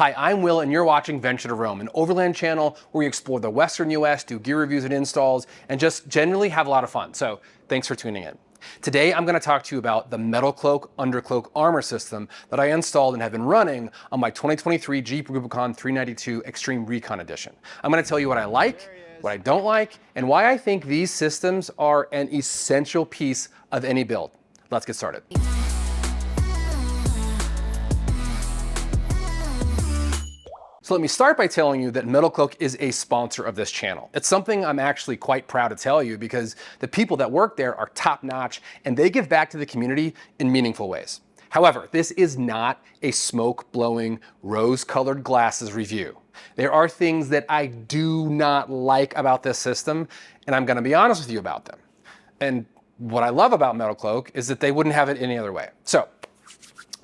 Hi, I'm Will and you're watching Venture to Rome, an overland channel where we explore the Western US, do gear reviews and installs, and just generally have a lot of fun. So thanks for tuning in. Today I'm going to talk to you about the MetalCloak UnderCloak armor system that I installed and have been running on my 2023 Jeep Rubicon 392 Extreme Recon Edition. I'm going to tell you what I like, what I don't like, and why I think these systems are an essential piece of any build. Let's get started. So let me start by telling you that MetalCloak is a sponsor of this channel. It's something I'm actually quite proud to tell you because the people that work there are top-notch and they give back to the community in meaningful ways. However, this is not a smoke-blowing, rose-colored glasses review. There are things that I do not like about this system, and I'm gonna be honest with you about them. And what I love about MetalCloak is that they wouldn't have it any other way. So,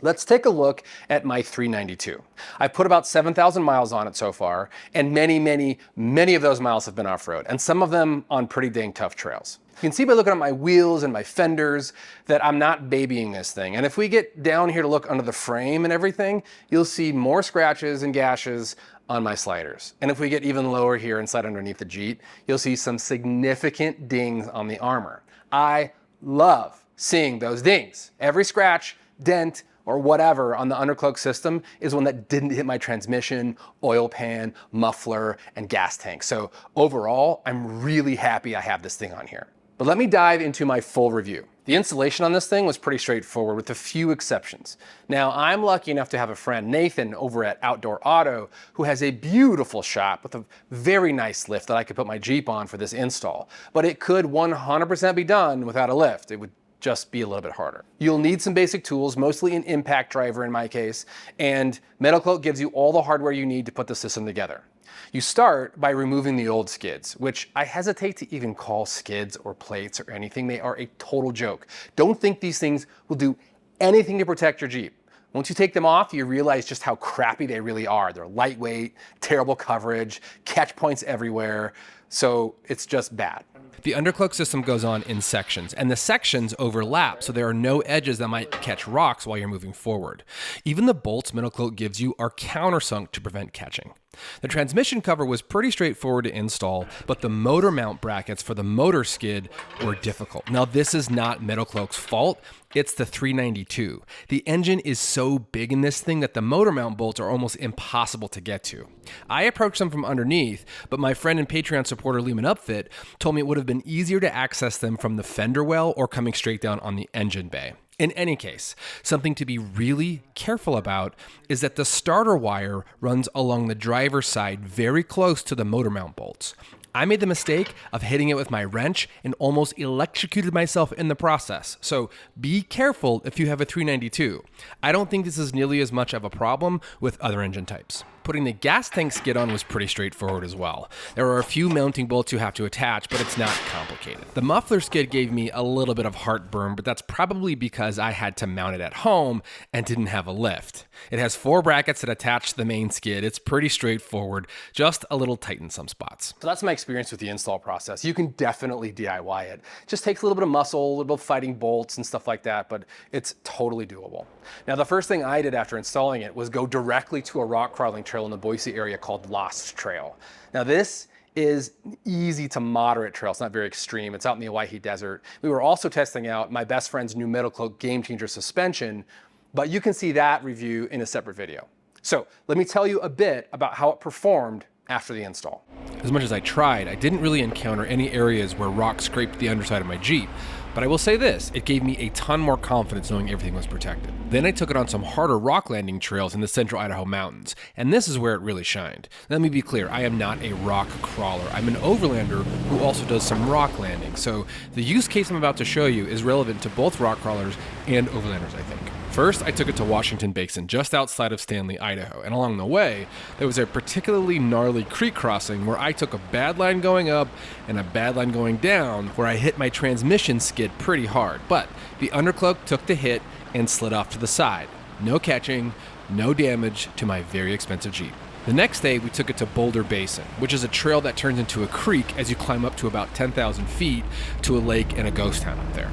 let's take a look at my 392. I've put about 7,000 miles on it so far, and many of those miles have been off-road, and some of them on pretty dang tough trails. You can see by looking at my wheels and my fenders that I'm not babying this thing. And if we get down here to look under the frame and everything, you'll see more scratches and gashes on my sliders. And if we get even lower here and slide underneath the Jeep, you'll see some significant dings on the armor. I love seeing those dings. Every scratch, dent, or whatever on the UnderCloak system is one that didn't hit my transmission, oil pan, muffler, and gas tank. So overall, I'm really happy I have this thing on here. But let me dive into my full review. The installation on this thing was pretty straightforward with a few exceptions. Now, I'm lucky enough to have a friend, Nathan, over at Outdoor Auto, who has a beautiful shop with a very nice lift that I could put my Jeep on for this install. But it could 100% be done without a lift. It would just be a little bit harder. You'll need some basic tools, mostly an impact driver in my case, and MetalCloak gives you all the hardware you need to put the system together. You start by removing the old skids, which I hesitate to even call skids or plates or anything. They are a total joke. Don't think these things will do anything to protect your Jeep. Once you take them off, you realize just how crappy they really are. They're lightweight, terrible coverage, catch points everywhere, so it's just bad. The UnderCloak system goes on in sections, and the sections overlap, so there are no edges that might catch rocks while you're moving forward. Even the bolts MetalCloak gives you are countersunk to prevent catching. The transmission cover was pretty straightforward to install, but the motor mount brackets for the motor skid were difficult. Now, this is not MetalCloak's fault. It's the 392. The engine is so big in this thing that the motor mount bolts are almost impossible to get to. I approached them from underneath, but my friend and Patreon supporter Lehman Upfit told me it would have been easier to access them from the fender well or coming straight down on the engine bay. In any case, something to be really careful about is that the starter wire runs along the driver's side very close to the motor mount bolts. I made the mistake of hitting it with my wrench and almost electrocuted myself in the process. So be careful if you have a 392. I don't think this is nearly as much of a problem with other engine types. Putting the gas tank skid on was pretty straightforward as well. There are a few mounting bolts you have to attach, but it's not complicated. The muffler skid gave me a little bit of heartburn, but that's probably because I had to mount it at home and didn't have a lift. It has 4 brackets that attach to the main skid. It's pretty straightforward, just a little tight in some spots. So that's my experience with the install process. You can definitely DIY it. It just takes a little bit of muscle, a little bit of fighting bolts and stuff like that, but it's totally doable. Now, the first thing I did after installing it was go directly to a rock crawling trail in the Boise area called Lost Trail. Now, this is easy to moderate trail. It's not very extreme. It's out in the Owyhee Desert. We were also testing out my best friend's new MetalCloak Game Changer suspension, but you can see that review in a separate video. So let me tell you a bit about how it performed after the install. As much as I tried, I didn't really encounter any areas where rocks scraped the underside of my Jeep. But I will say this, it gave me a ton more confidence knowing everything was protected. Then I took it on some harder rock landing trails in the central Idaho mountains, and this is where it really shined. Let me be clear, I am not a rock crawler. I'm an overlander who also does some rock landing, so the use case I'm about to show you is relevant to both rock crawlers and overlanders, I think. First, I took it to Washington Basin, just outside of Stanley, Idaho, and along the way, there was a particularly gnarly creek crossing where I took a bad line going up and a bad line going down, where I hit my transmission skid pretty hard, but the UnderCloak took the hit and slid off to the side. No catching, no damage to my very expensive Jeep. The next day, we took it to Boulder Basin, which is a trail that turns into a creek as you climb up to about 10,000 feet to a lake and a ghost town up there.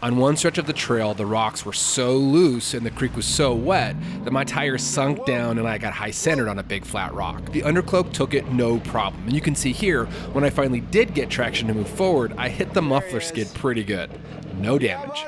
On one stretch of the trail, the rocks were so loose and the creek was so wet that my tires sunk down and I got high-centered on a big flat rock. The UnderCloak took it no problem. And you can see here, when I finally did get traction to move forward, I hit the muffler skid pretty good. No damage.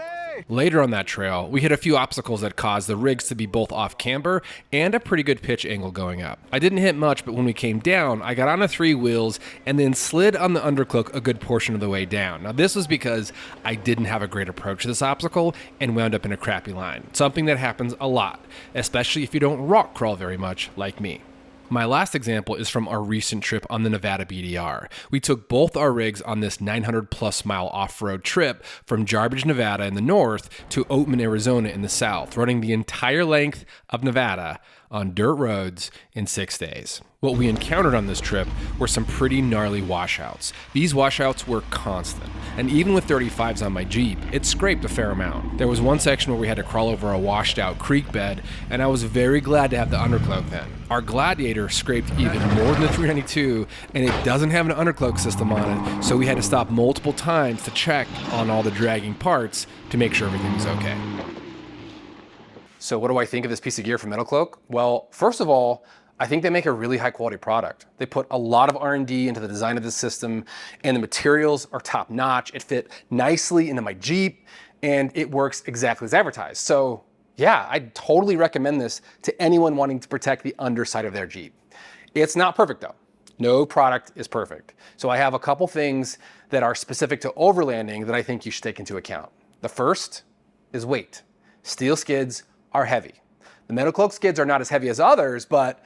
Later on that trail, we hit a few obstacles that caused the rigs to be both off camber and a pretty good pitch angle going up. I didn't hit much, but when we came down, I got onto 3 wheels and then slid on the UnderCloak a good portion of the way down. Now this was because I didn't have a great approach to this obstacle and wound up in a crappy line. Something that happens a lot, especially if you don't rock crawl very much like me. My last example is from our recent trip on the Nevada BDR. We took both our rigs on this 900+ mile off-road trip from Jarbidge, Nevada in the north to Oatman, Arizona in the south, running the entire length of Nevada on dirt roads in 6 days. What we encountered on this trip were some pretty gnarly washouts. These washouts were constant, and even with 35s on my Jeep, it scraped a fair amount. There was one section where we had to crawl over a washed out creek bed, and I was very glad to have the UnderCloak then. Our Gladiator scraped even more than the 392, and it doesn't have an UnderCloak system on it, so we had to stop multiple times to check on all the dragging parts to make sure everything was okay. So what do I think of this piece of gear from MetalCloak? Well, first of all, I think they make a really high quality product. They put a lot of R&D into the design of this system, and the materials are top notch. It fit nicely into my Jeep, and it works exactly as advertised. So yeah, I totally recommend this to anyone wanting to protect the underside of their Jeep. It's not perfect though. No product is perfect. So I have a couple things that are specific to overlanding that I think you should take into account. The first is weight. Steel skids are heavy. The MetalCloak skids are not as heavy as others, but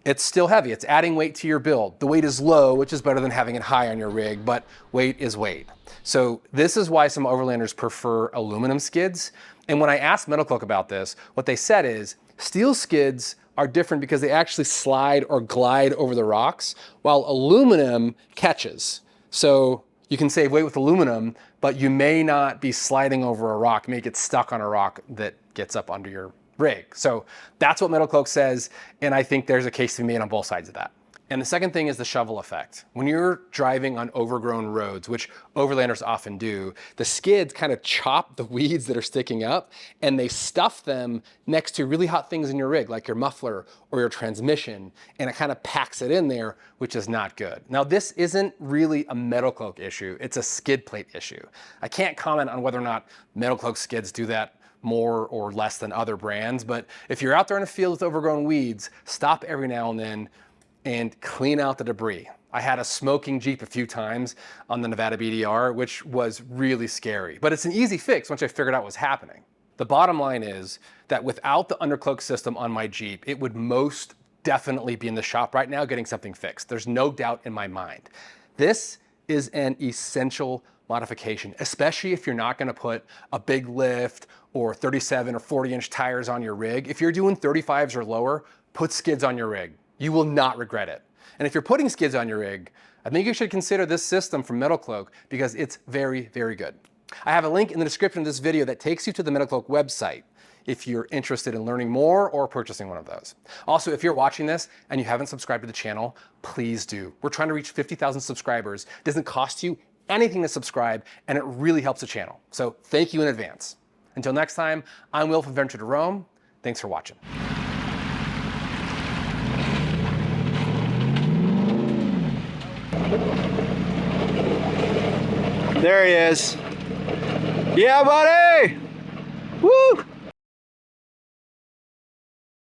it's still heavy. It's adding weight to your build. The weight is low, which is better than having it high on your rig, but weight is weight. So this is why some overlanders prefer aluminum skids. And when I asked MetalCloak about this, what they said is steel skids are different because they actually slide or glide over the rocks, while aluminum catches. So you can save weight with aluminum, but you may not be sliding over a rock, may get stuck on a rock that gets up under your rig. So that's what MetalCloak says, and I think there's a case to be made on both sides of that. And the second thing is the shovel effect. When you're driving on overgrown roads, which overlanders often do, the skids kind of chop the weeds that are sticking up and they stuff them next to really hot things in your rig, like your muffler or your transmission, and it kind of packs it in there, which is not good. Now, this isn't really a MetalCloak issue, it's a skid plate issue. I can't comment on whether or not MetalCloak skids do that more or less than other brands, but if you're out there in a field with overgrown weeds, stop every now and then and clean out the debris. I had a smoking Jeep a few times on the Nevada BDR, which was really scary, but it's an easy fix once I figured out what's happening. The bottom line is that without the UnderCloak system on my Jeep, it would most definitely be in the shop right now getting something fixed. There's no doubt in my mind. This is an essential modification, especially if you're not gonna put a big lift or 37 or 40-inch tires on your rig. If you're doing 35s or lower, put skids on your rig. You will not regret it. And if you're putting skids on your rig, I think you should consider this system from MetalCloak because it's very, very good. I have a link in the description of this video that takes you to the MetalCloak website if you're interested in learning more or purchasing one of those. Also, if you're watching this and you haven't subscribed to the channel, please do. We're trying to reach 50,000 subscribers. It doesn't cost you anything to subscribe, and it really helps the channel. So thank you in advance. Until next time, I'm Will from Venture to Rome. Thanks for watching. There he is. Yeah, buddy! Woo!